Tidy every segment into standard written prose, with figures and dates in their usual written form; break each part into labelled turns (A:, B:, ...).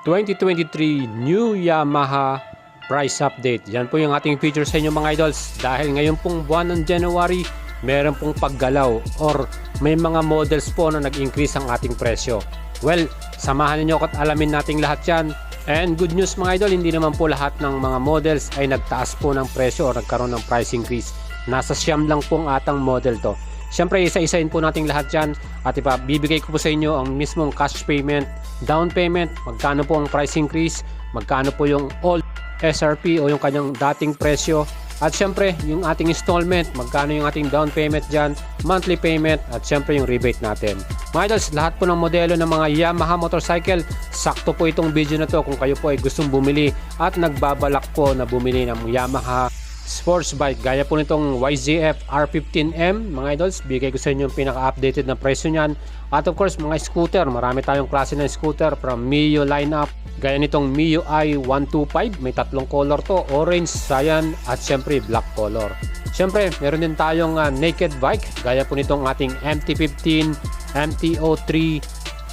A: 2023 New Yamaha price update. Yan po yung ating feature sa inyo mga idols. Dahil ngayon pong buwan ng January, meron pong paggalaw or may mga models po na nag-increase ang ating presyo. Well, samahan niyo ako at alamin nating lahat yan. And good news mga idol, hindi naman po lahat ng mga models ay nagtaas po ng presyo o nagkaroon ng price increase. Nasa siyam lang pong atang model to. Siyempre, isa-isahin po natin lahat dyan at bibigay ko po sa inyo ang mismong cash payment, down payment, magkano po ang price increase, magkano po yung old SRP o yung kanyang dating presyo, at siyempre yung ating installment, magkano yung ating down payment dyan, monthly payment, at siyempre yung rebate natin. Mga idols, lahat po ng modelo ng mga Yamaha motorcycle, sakto po itong video na to kung kayo po ay gustong bumili at nagbabalak po na bumili ng Yamaha sports bike gaya po nitong YZF R15M. Mga idols, bigay ko sa inyo yung pinaka-updated na presyo niyan. At of course mga scooter, marami tayong klase ng scooter from Mio lineup gaya nitong Mio i125, may tatlong color to, orange, cyan, at syempre black color. Syempre meron din tayong naked bike gaya po nitong ating MT-15, MT-03.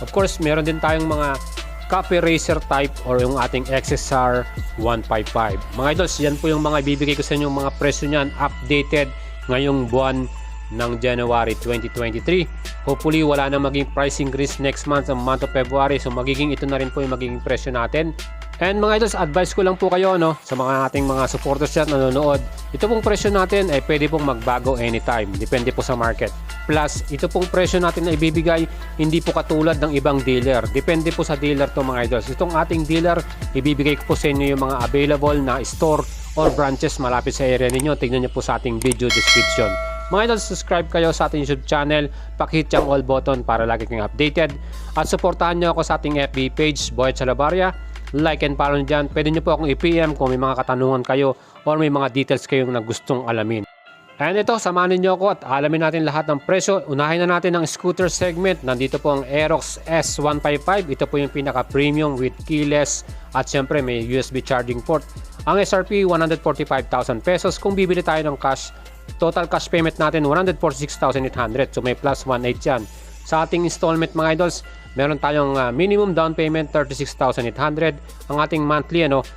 A: Of course meron din tayong mga copy racer type or yung ating XSR 155. Mga idols, yan po yung mga ibibigay ko sa inyo mga presyo niyan updated ngayong buwan ng January 2023. Hopefully wala na maging price increase next month, ang month of February. So magiging ito na rin po yung magiging presyo natin. And mga idols, advice ko lang po kayo sa mga ating mga supporters at nanonood. Ito pong presyo natin ay pwede pong magbago anytime. Depende po sa market. Plus, ito pong presyo natin na ibibigay, hindi po katulad ng ibang dealer. Depende po sa dealer to mga idols. Itong ating dealer, ibibigay ko po sa inyo yung mga available na store or branches malapit sa area ninyo. Tignan nyo po sa ating video description. Mga idols, subscribe kayo sa ating YouTube channel. Pakihit yung all button para lagi kayong updated. At supportahan nyo ako sa ating FB page, Boyet Salabarria. Like and follow dyan. Pwede nyo po akong i-PM kung may mga katanungan kayo or may mga details kayong na gustong alamin. And ito, samahan niyo ako at alamin natin lahat ng presyo. Unahin na natin ang scooter segment. Nandito po ang Aerox S155. Ito po yung pinaka-premium with keyless at syempre may USB charging port. Ang SRP, 145,000 pesos. Kung bibili tayo ng cash, total cash payment natin, 146,800. So may plus 1.8 yan. Sa ating installment mga idols, meron tayong minimum down payment, 36,800. Ang ating monthly, 12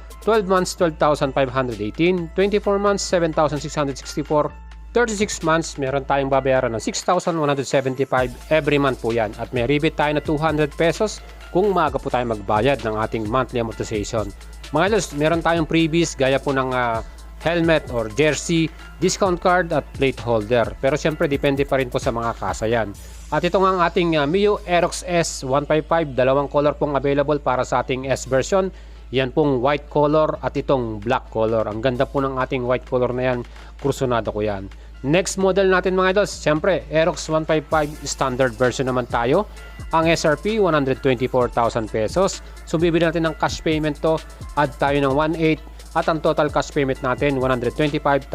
A: months, 12,518. 24 months, 7,664. 36 months, meron tayong babayaran ng 6,175 every month po yan. At may rebate tayo na 200 pesos kung maaga po tayo magbayad ng ating monthly amortization. Mga idols, meron tayong freebies gaya po ng helmet or jersey, discount card at plate holder. Pero syempre depende pa rin po sa mga kasa yan. At ito nga ang ating Mio Aerox S155, dalawang color pong available para sa ating S version. Yan pong white color at itong black color. Ang ganda po ng ating white color na yan, kursunado ko yan. Next model natin mga idols, syempre Aerox 155 standard version naman tayo. Ang SRP 124,000 pesos. So bibili natin ng cash payment to, add tayo ng 1.8 at ang total cash payment natin 125,800.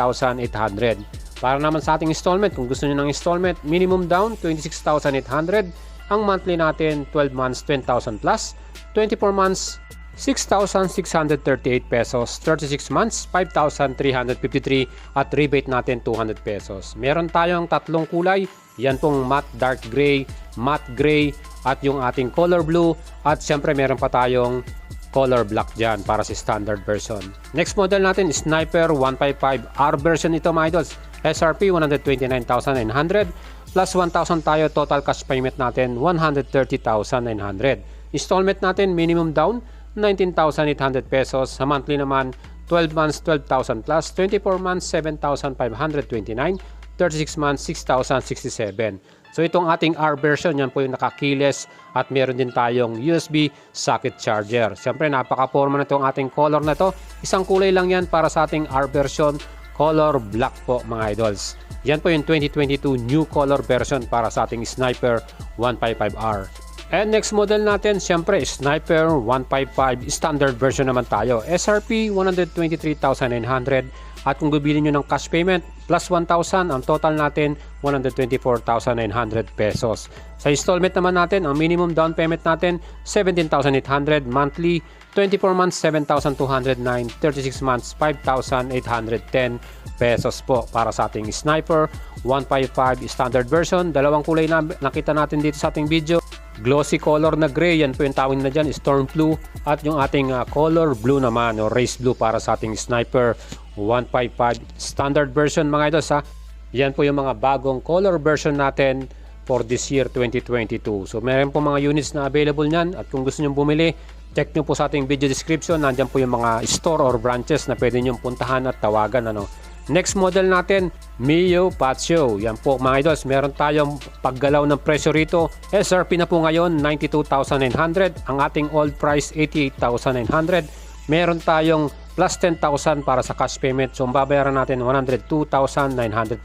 A: Para naman sa ating installment, kung gusto niyo ng installment, minimum down 26,800. Ang monthly natin 12 months 10,000 plus, 24 months 6,638 pesos, 36 months 5,353 at rebate natin 200 pesos. Meron tayong tatlong kulay, yan pong matte dark gray, matte gray at yung ating color blue, at syempre meron pa tayong color black dyan para sa standard version. Next model natin, Sniper 155 R version ito mga idols. SRP 129,900 plus 1,000 tayo, total cash payment natin 130,900. Installment natin minimum down 19,800 pesos. Sa monthly naman 12 months 12,000 plus, 24 months 7,529, 36 months 6,067. So itong ating R version, yan po yung naka-keyless at meron din tayong USB socket charger. Siyempre napaka-forma na itong ating color na to. Isang kulay lang yan para sa ating R version, color black po mga idols. Yan po yung 2022 new color version para sa ating Sniper 155R. And next model natin, syempre Sniper 155 standard version naman tayo. SRP 123,900 at kung bibili nyo ng cash payment plus 1,000, ang total natin 124,900 pesos. Sa installment naman natin, ang minimum down payment natin 17,800, monthly 24 months 7,209, 36 months 5,810 pesos po para sa ating Sniper 155 standard version. Dalawang kulay na nakita natin dito sa ating video. glossy color na gray, yan po yung tawag na dyan, Storm Blue. At yung ating color blue naman o race blue para sa ating Sniper 155 standard version mga idols ha. Yan po yung mga bagong color version natin for this year 2022. So meron po mga units na available nyan at kung gusto nyo bumili, check nyo po sa ating video description. Nandyan po yung mga store or branches na pwede nyo puntahan at tawagan. Next model natin, Mio Patio. Yan po mga idols, meron tayong paggalaw ng presyo rito. SRP na po ngayon 92,900. Ang ating old price 88,900. Meron tayong plus 10,000 para sa cash payment. So babayaran natin 102,900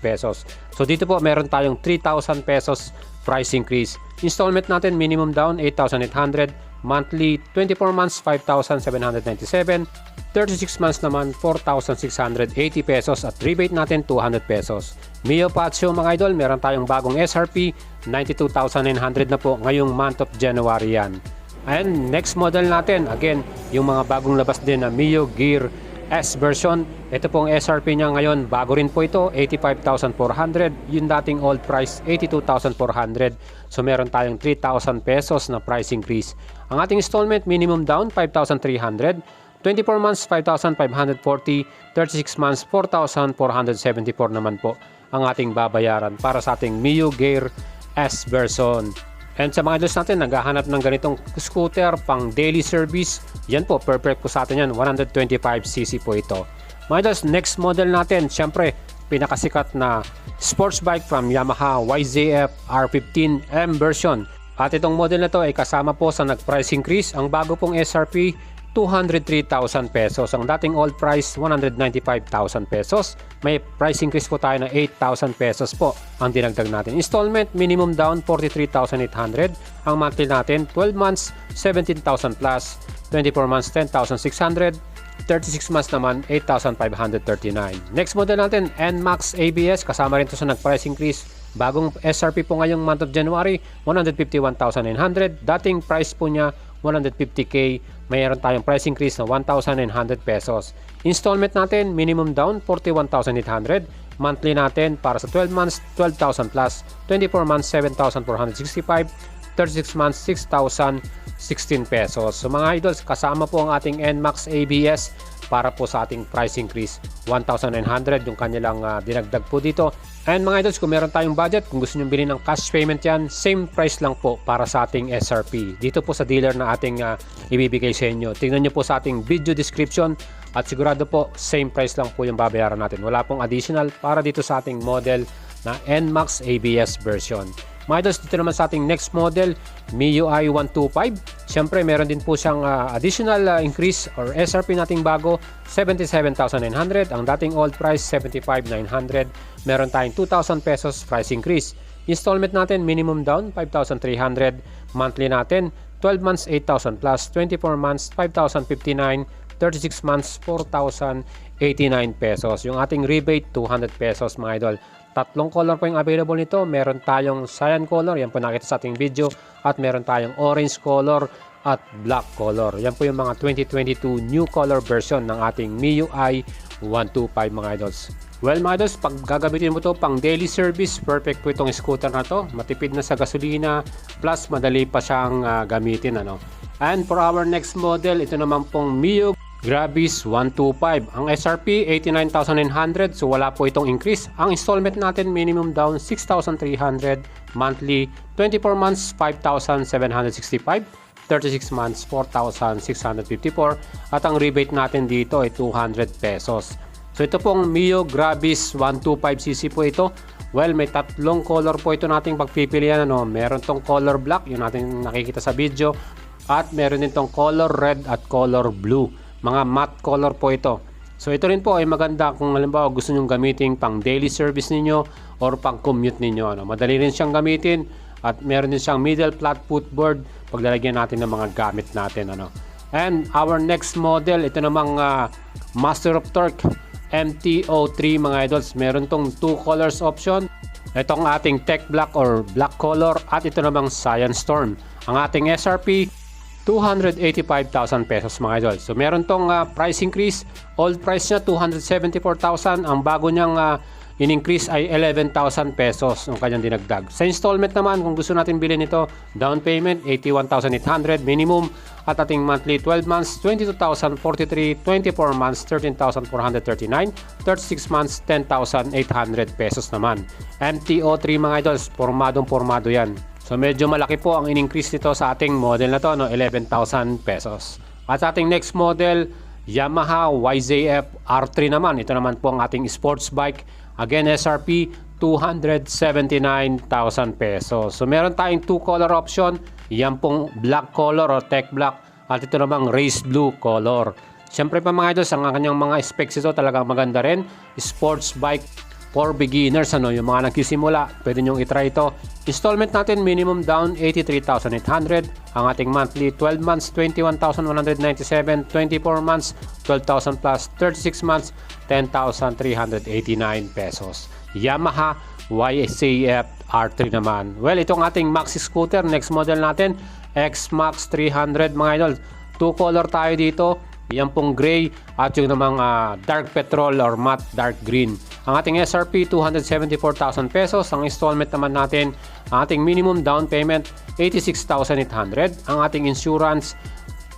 A: pesos. So dito po meron tayong 3,000 pesos price increase. Installment natin minimum down 8,800. Monthly 24 months 5,797. 36 months naman 4,680 pesos at rebate natin 200 pesos. Mio Patio mga idol, meron tayong bagong SRP 92,900 na po ngayong month of January yan. And next model natin, again, yung mga bagong labas din na Mio Gear S version. Ito pong SRP niya ngayon, bago rin po ito, 85,400. Yung dating old price, 82,400. So meron tayong 3,000 pesos na price increase. Ang ating installment, minimum down, 5,300. 24 months, 5,540. 36 months, 4,474 naman po ang ating babayaran para sa ating Mio Gear S version. And sa mga idols natin, naghahanap ng ganitong scooter pang daily service. Yan po, perfect po sa atin yan. 125cc po ito. Mga idols, next model natin, syempre, pinakasikat na sports bike from Yamaha YZF R15M version. At itong model na to ay kasama po sa nag-price increase. Ang bago pong SRP, 203,000 pesos. Ang dating old price, 195,000 pesos. May price increase po tayo na 8,000 pesos po ang dinagdag natin. Installment, minimum down, 43,800. Ang monthly natin, 12 months, 17,000 plus. 24 months, 10,600. 36 months naman, 8,539. Next model natin, NMAX ABS. Kasama rin to sa nag-price increase. Bagong SRP po ngayong month of January, 151,900. Dating price po niya, 150k. Mayroon tayong price increase na 1,900 pesos. Installment natin, minimum down, 41,800. Monthly natin, para sa 12 months, 12,000 plus. 24 months, 7,465. 36 months, 6,016 pesos. So mga idols, kasama po ang ating NMAX ABS para po sa ating price increase. 1,900 yung kanilang dinagdag po dito. And mga idols, kung meron tayong budget, kung gusto nyo bilhin ng cash payment yan, same price lang po para sa ating SRP. Dito po sa dealer na ating ibibigay sa inyo. Tingnan nyo po sa ating video description at sigurado po same price lang po yung babayaran natin. Wala pong additional para dito sa ating model na NMAX ABS version. Mga idols, dito naman sa ating next model, MIUI 125. Siyempre, meron din po siyang additional increase or SRP nating bago, 77,900. Ang dating old price, 75,900. Meron tayong 2,000 pesos price increase. Installment natin, minimum down, 5,300. Monthly natin, 12 months, 8,000 plus. 24 months, 5,059. 36 months, 4,089 pesos. Yung ating rebate, 200 pesos mga idol. Tatlong color po yung available nito. Meron tayong cyan color, yan po nakita sa ating video. At meron tayong orange color at black color. Yan po yung mga 2022 new color version ng ating MIUI 125 mga idols. Well mga idols, pag gagamitin mo to pang daily service, perfect po itong scooter na to. Matipid na sa gasolina, plus madali pa siyang gamitin. And for our next model, ito naman pong Mio Gravis 125. Ang SRP 89,900, so wala po itong increase. Ang installment natin minimum down 6,300, monthly 24 months 5,765, 36 months 4,654 at ang rebate natin dito ay 200 pesos. So ito pong Mio Gravis 125cc po ito. Well, may tatlong color po ito nating pagpipilian. Meron tong color black, yung natin nakikita sa video, at meron din tong color red at color blue. Mga matte color po ito. So ito rin po ay maganda kung halimbawa gusto nyong gamitin pang daily service ninyo or pang commute ninyo. Madali rin siyang gamitin at meron din siyang middle flat footboard paglalagyan natin ng mga gamit natin. And our next model, ito namang Master of Torque MT-03 mga idols. Meron tong 2 colors option. Itong ating Tech Black or black color at ito namang Cyan Storm. Ang ating SRP 285,000 pesos mga idol. So meron tong price increase. Old price niya 274,000. Ang bago niyang in-increase ay 11,000 pesos ang kanyang dinagdag. Sa installment naman, kung gusto natin bilhin ito, down payment 81,800 minimum at ating monthly 12 months 22,043, 24 months 13,439, 36 months 10,800 pesos naman. MTO3 mga idols, pormadong-pormado yan. So medyo malaki po ang in-increase nito sa ating model na to, no? 11,000 pesos. At sa ating next model, Yamaha YZF R3 naman. Ito naman po ang ating sports bike. Again, SRP 279,000 pesos. So meron tayong 2 color option. Yan pong black color o tech black. At ito namang race blue color. Siyempre pa mga idols, ang kanyang mga specs ito talagang maganda rin. Sports bike for beginners, yung mga nagsisimula, pwede nyong itry ito. Installment natin, minimum down 83,800. Ang ating monthly 12 months 21,197, 24 months 12,000 plus, 36 months 10,389 pesos. Yamaha YZF R3 naman. Well, itong ating maxi scooter, next model natin, X-Max 300 mga idol. 2 color tayo dito. Yan pong gray at yung namang dark petrol or matte dark green. Ang ating SRP 274,000 pesos. Ang installment naman natin, ang ating minimum down payment 86,800. Ang ating insurance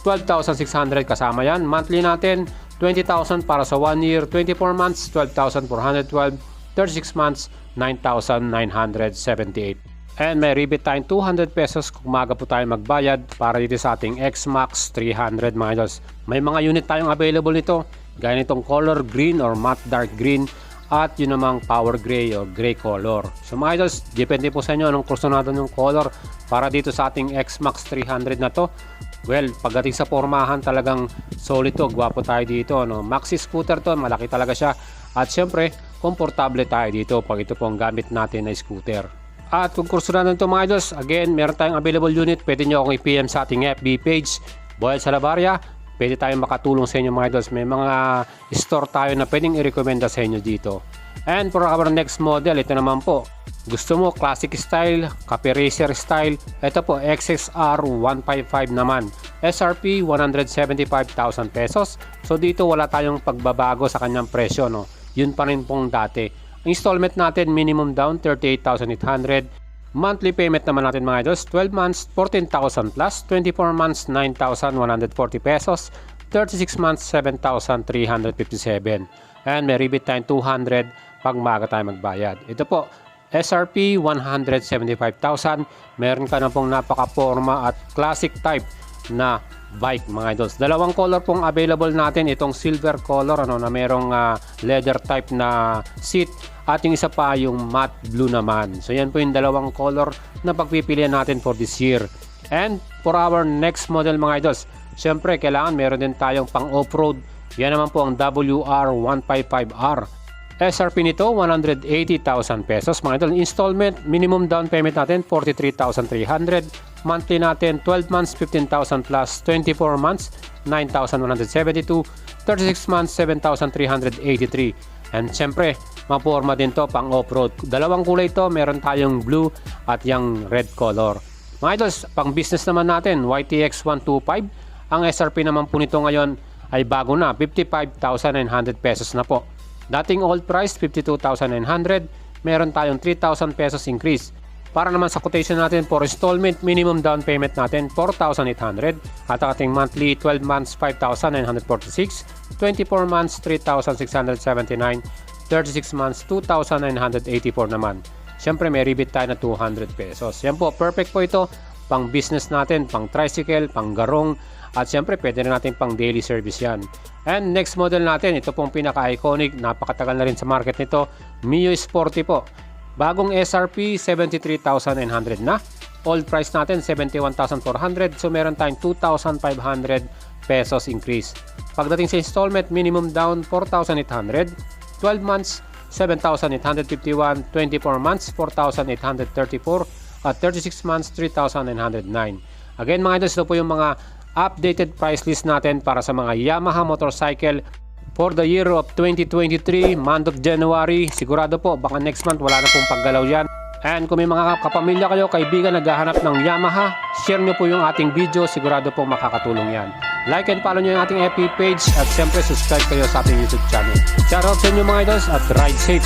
A: 12,600 kasama yan. Monthly natin 20,000 para sa 1 year, 24 months 12,412, 36 months 9,978. And may rebate tayong 200 pesos kung maga po tayo magbayad para dito sa ating X-Max 300 mga idols. May mga unit tayong available nito. Gaya nitong color green or matte dark green at yun namang power gray or gray color. So mga idols, depende po sa inyo anong gusto natin yung color para dito sa ating X-Max 300 na to. Well, pagdating sa pormahan talagang solid to, gwapo tayo dito. Maxi scooter to, malaki talaga siya. At syempre, komportable tayo dito pag ito po ang gamit natin na scooter. At kung kurso na ito mga idols, again, meron tayong available unit. Pwede nyo akong i-PM sa ating FB page, Boyel Salabarria. Pwede tayong makatulong sa inyo mga idols. May mga store tayo na pwedeng i-recommenda sa inyo dito. And for our next model, ito naman po. Gusto mo classic style, copy racer style. Ito po, XXR 155 naman. SRP 175,000 pesos. So dito wala tayong pagbabago sa kanyang presyo. Yun pa rin pong dati. Installment natin, minimum down 38,800. Monthly payment naman natin mga idols, 12 months 14,000 plus, 24 months 9,140 pesos, 36 months 7,357. And may rebate tayong 200 pag maaga tayo magbayad. Ito po, SRP 175,000. Meron ka na pong napaka-forma at classic type na bike mga idols. Dalawang color pong available natin, itong silver color na merong leather type na seat at yung isa pa yung matte blue naman. So yan po yung dalawang color na pagpipilian natin for this year. And for our next model mga idols, syempre kailangan meron din tayong pang off-road. Yan naman po ang WR155R. SRP nito 180,000 pesos mga idol. Installment, minimum down payment natin 43,300. Monthly natin 12 months 15,000 plus, 24 months 9,172, 36 months 7,383. And syempre, maporma din to pang off-road. Dalawang kulay to, meron tayong blue at yung red color. Mga idols, pang business naman natin, YTX 125. Ang SRP naman po nito ngayon ay bago na, 55,900 pesos na po. Dating old price 52,900, meron tayong 3,000 pesos increase. Para naman sa quotation natin for installment, minimum down payment natin 4,800 at ating monthly 12 months 5,946, 24 months 3,679, 36 months 2,984 naman. Siyempre may rebate tayo na 200 pesos. Yan po, perfect po ito pang business natin, pang tricycle, pang garong, at siyempre pwede na natin pang daily service yan. And next model natin, ito pong pinaka-iconic, napakatagal na rin sa market nito, Mio Sporty po. Bagong SRP 73,900 na. Old price natin 71,400, so meron tayong 2,500 pesos increase. Pagdating sa installment, minimum down 4,800, 12 months 7,851, 24 months 4,834, at 36 months 3,909. Again mga idols, ito po yung mga updated price list natin para sa mga Yamaha motorcycle for the year of 2023, month of January. Sigurado po, baka next month wala na pong paggalaw yan. And kung may mga kapamilya kayo, kaibigan naghahanap ng Yamaha, share nyo po yung ating video, sigurado po makakatulong yan. Like and follow nyo yung ating FB page at siyempre subscribe kayo sa ating YouTube channel. Shout out sa inyo mga idols at ride safe!